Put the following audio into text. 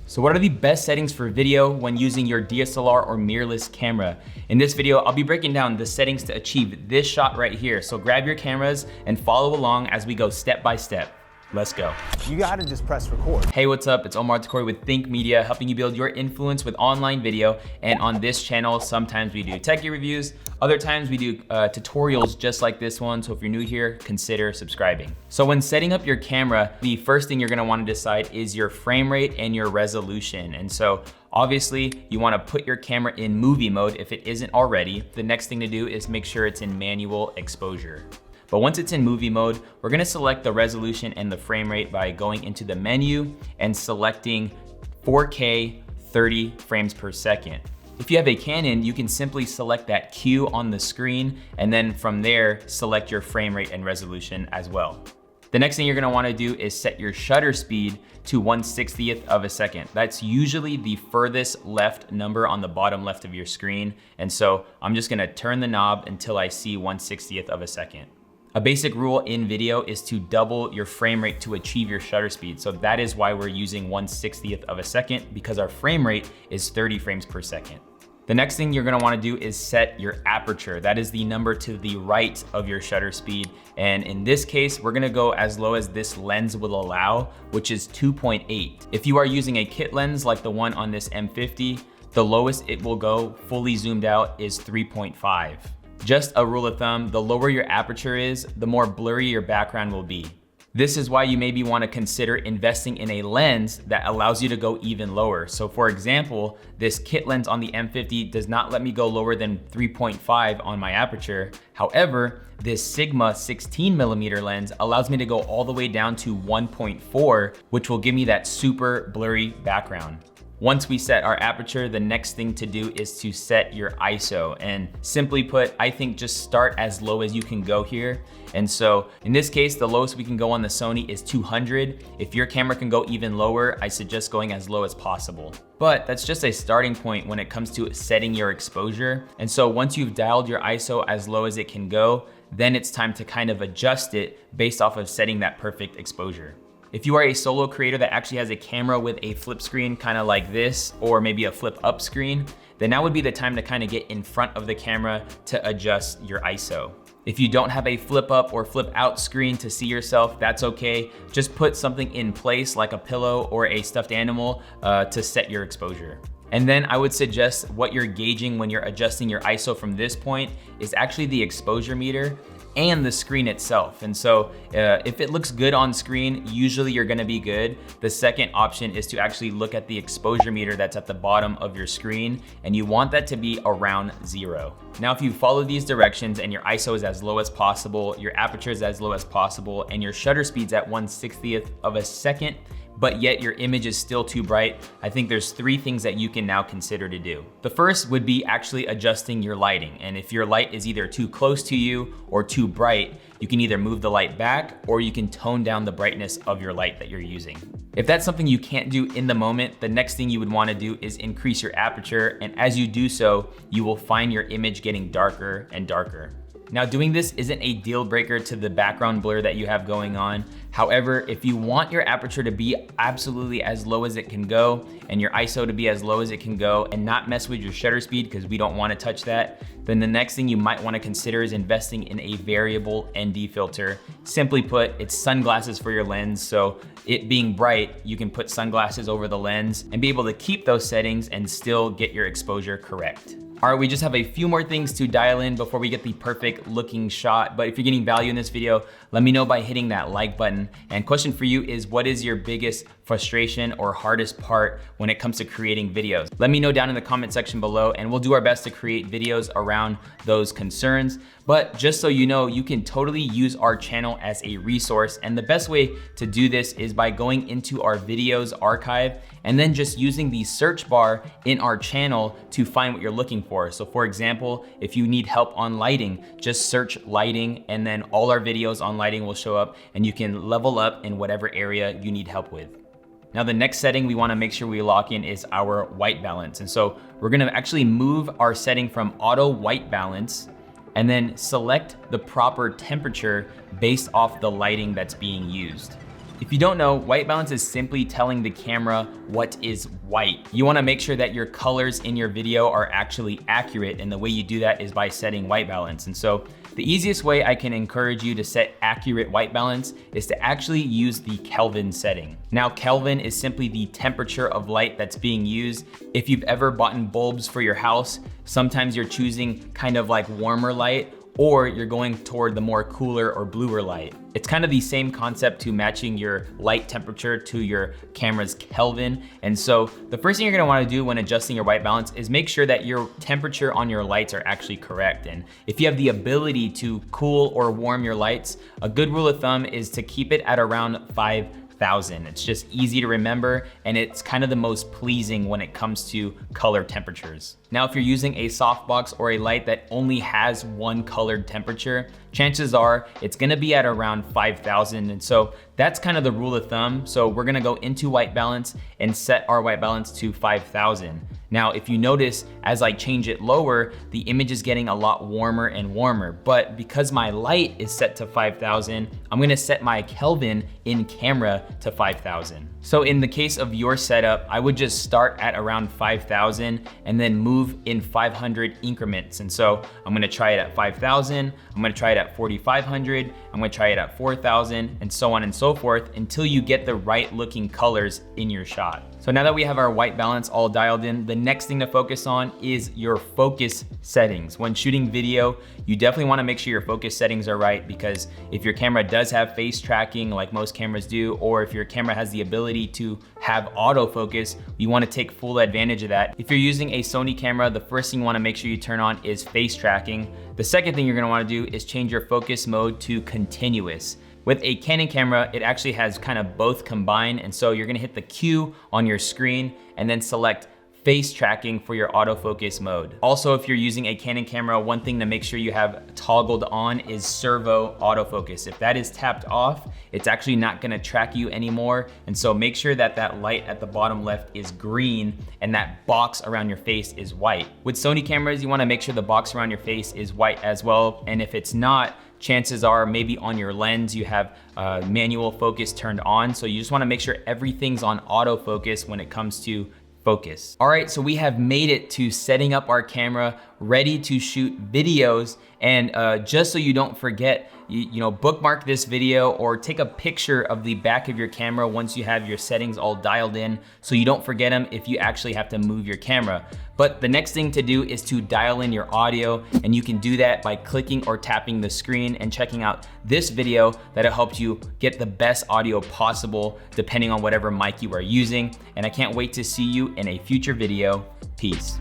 So what are the best settings for video when using your DSLR or mirrorless camera? In this video, I'll be breaking down the settings to achieve this shot right here. So grab your cameras and follow along as we go step by step. Let's go. You gotta just press record. Hey, what's up? It's Omar with Think Media, helping you build your influence with online video. And on this channel, sometimes we do techie reviews, other times we do tutorials just like this one. So if you're new here, consider subscribing. So when setting up your camera, the first thing you're gonna wanna decide is your frame rate and your resolution. And so obviously you wanna put your camera in movie mode if it isn't already. The next thing to do is make sure it's in manual exposure. But once it's in movie mode, we're gonna select the resolution and the frame rate by going into the menu and selecting 4K 30 frames per second. If you have a Canon, you can simply select that Q on the screen, and then from there, select your frame rate and resolution as well. The next thing you're gonna wanna do is set your shutter speed to 1/60th of a second. That's usually the furthest left number on the bottom left of your screen. And so I'm just gonna turn the knob until I see 1/60th of a second. A basic rule in video is to double your frame rate to achieve your shutter speed. So that is why we're using 1/60th of a second, because our frame rate is 30 frames per second. The next thing you're gonna wanna do is set your aperture. That is the number to the right of your shutter speed. And in this case, we're gonna go as low as this lens will allow, which is 2.8. If you are using a kit lens like the one on this M50, the lowest it will go fully zoomed out is 3.5. Just a rule of thumb, the lower your aperture is, the more blurry your background will be. This is why you maybe want to consider investing in a lens that allows you to go even lower. So for example, this kit lens on the M50 does not let me go lower than 3.5 on my aperture. However, this Sigma 16mm lens allows me to go all the way down to 1.4, which will give me that super blurry background. Once we set our aperture, the next thing to do is to set your ISO. And simply put, I think just start as low as you can go here. And so in this case, the lowest we can go on the Sony is 200. If your camera can go even lower, I suggest going as low as possible. But that's just a starting point when it comes to setting your exposure. And so once you've dialed your ISO as low as it can go, then it's time to kind of adjust it based off of setting that perfect exposure. If you are a solo creator that actually has a camera with a flip screen kind of like this, or maybe a flip up screen, then now would be the time to kind of get in front of the camera to adjust your ISO. If you don't have a flip up or flip out screen to see yourself, that's okay. Just put something in place like a pillow or a stuffed animal to set your exposure. And then I would suggest what you're gauging when you're adjusting your ISO from this point is actually the exposure meter and the screen itself. And so if it looks good on screen, usually you're gonna be good. The second option is to actually look at the exposure meter that's at the bottom of your screen, and you want that to be around 0. Now, if you follow these directions and your ISO is as low as possible, your aperture is as low as possible, and your shutter speed's at 1/60th of a second, but yet your image is still too bright, I think there's 3 things that you can now consider to do. The first would be actually adjusting your lighting. And if your light is either too close to you or too bright, you can either move the light back or you can tone down the brightness of your light that you're using. If that's something you can't do in the moment, the next thing you would wanna do is increase your aperture. And as you do so, you will find your image getting darker and darker. Now, doing this isn't a deal breaker to the background blur that you have going on. However, if you want your aperture to be absolutely as low as it can go and your ISO to be as low as it can go and not mess with your shutter speed, because we don't want to touch that, then the next thing you might want to consider is investing in a variable ND filter. Simply put, it's sunglasses for your lens. So it being bright, you can put sunglasses over the lens and be able to keep those settings and still get your exposure correct. All right, we just have a few more things to dial in before we get the perfect looking shot. But if you're getting value in this video, let me know by hitting that like button. And question for you is, what is your biggest frustration or hardest part when it comes to creating videos? Let me know down in the comment section below, and we'll do our best to create videos around those concerns. But just so you know, you can totally use our channel as a resource. And the best way to do this is by going into our videos archive and then just using the search bar in our channel to find what you're looking for. So for example, if you need help on lighting, just search lighting, and then all our videos on lighting will show up, and you can level up in whatever area you need help with. Now, the next setting we wanna make sure we lock in is our white balance. And so we're gonna actually move our setting from auto white balance and then select the proper temperature based off the lighting that's being used. If you don't know, white balance is simply telling the camera what is white. You wanna make sure that your colors in your video are actually accurate, and the way you do that is by setting white balance. And so the easiest way I can encourage you to set accurate white balance is to actually use the Kelvin setting. Now, Kelvin is simply the temperature of light that's being used. If you've ever bought bulbs for your house, sometimes you're choosing kind of like warmer light, or you're going toward the more cooler or bluer light. It's kind of the same concept to matching your light temperature to your camera's Kelvin. And so the first thing you're gonna wanna do when adjusting your white balance is make sure that your temperature on your lights are actually correct. And if you have the ability to cool or warm your lights, a good rule of thumb is to keep it at around 5,000. It's just easy to remember, and it's kind of the most pleasing when it comes to color temperatures. Now, if you're using a softbox or a light that only has one colored temperature, chances are it's gonna be at around 5,000. And so that's kind of the rule of thumb. So we're gonna go into white balance and set our white balance to 5,000. Now, if you notice, as I change it lower, the image is getting a lot warmer and warmer. But because my light is set to 5,000, I'm gonna set my Kelvin in camera to 5,000. So in the case of your setup, I would just start at around 5,000 and then move in 500 increments. And so I'm gonna try it at 5,000, I'm gonna try it at 4,500, I'm gonna try it at 4,000, and so on and so forth until you get the right looking colors in your shot. So now that we have our white balance all dialed in, the next thing to focus on is your focus settings. When shooting video, you definitely wanna make sure your focus settings are right, because if your camera does have face tracking like most cameras do, or if your camera has the ability to have autofocus, you wanna take full advantage of that. If you're using a Sony camera, the first thing you wanna make sure you turn on is face tracking. The second thing you're gonna wanna do is change your focus mode to continuous. With a Canon camera, it actually has kind of both combined, and so you're gonna hit the Q on your screen and then select face tracking for your autofocus mode. Also, if you're using a Canon camera, one thing to make sure you have toggled on is servo autofocus. If that is tapped off, it's actually not gonna track you anymore. And so make sure that that light at the bottom left is green and that box around your face is white. With Sony cameras, you wanna make sure the box around your face is white as well. And if it's not, chances are maybe on your lens you have manual focus turned on. So you just wanna make sure everything's on autofocus when it comes to focus. All right, so we have made it to setting up our camera, ready to shoot videos. And just so you don't forget, you know, bookmark this video or take a picture of the back of your camera once you have your settings all dialed in, so you don't forget them if you actually have to move your camera. But the next thing to do is to dial in your audio, and you can do that by clicking or tapping the screen and checking out this video that'll help you get the best audio possible depending on whatever mic you are using. And I can't wait to see you in a future video. Peace.